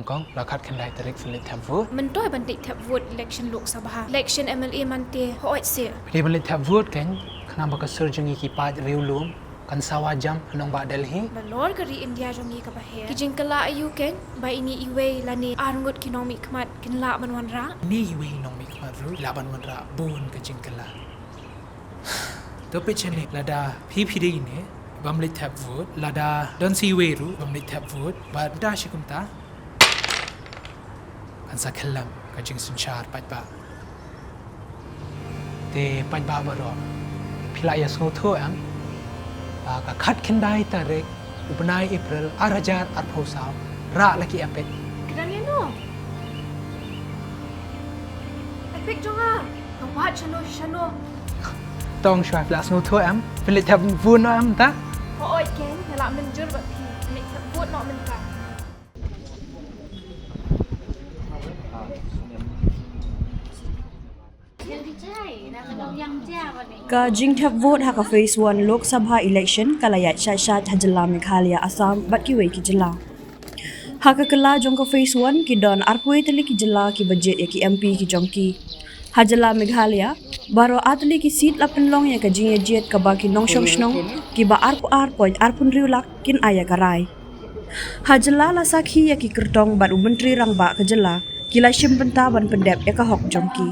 Kong rakat kendai tarik filit thamvut. Mentoi bandit thep vote election Lok Sabha. Election MLA mante hoit se. Pidi filit thamvut kan kenapa kesur jengi kipat riulum kan sawajam anong ba Delhi. Balor kari India jongi ka bahe. Kijing kala ayu ken ba ini iwe lani arngut kinomi kmat kinla banwanra. Ni iwe nong mikmat ru laban wanra bun ke jingkala. Tapi chene lada pipidi ne bamlit thamvut lada don si iwe ru bamlit thamvut ba da shikumta. Kan sa kelam ka jing sunchar patba te patba baro philaya snotho am ka khat kendai tarik upnai April arajar arphosau ra laki apet Kedani no. Epik jonga. Kawat shano. tong shwa phila snotho am philit thap vun no am ta Hoit ken nala menjur ba pi. Nek thep vote no menta. Ka jingthep vote ha ka phase 1 Lok Sabha Election kalaya Syllad Jylla Meghalaya Assam bat ki wei ki jylla. Ha ka kala jong ka phase 1 ki don arpoi tele ki jylla ki budget ya ki MP ki jong ki. Ha Jylla Meghalaya baro atli ki seat la penlong ya ka jing jet ka ba ki nong shong snong ki ba arpun riu lak kin aya karai. Ha Jylla la sakhi ya ki kertong bat menteri rang ba ka jylla ki la shim penta ban pendep ya ka hok jong ki.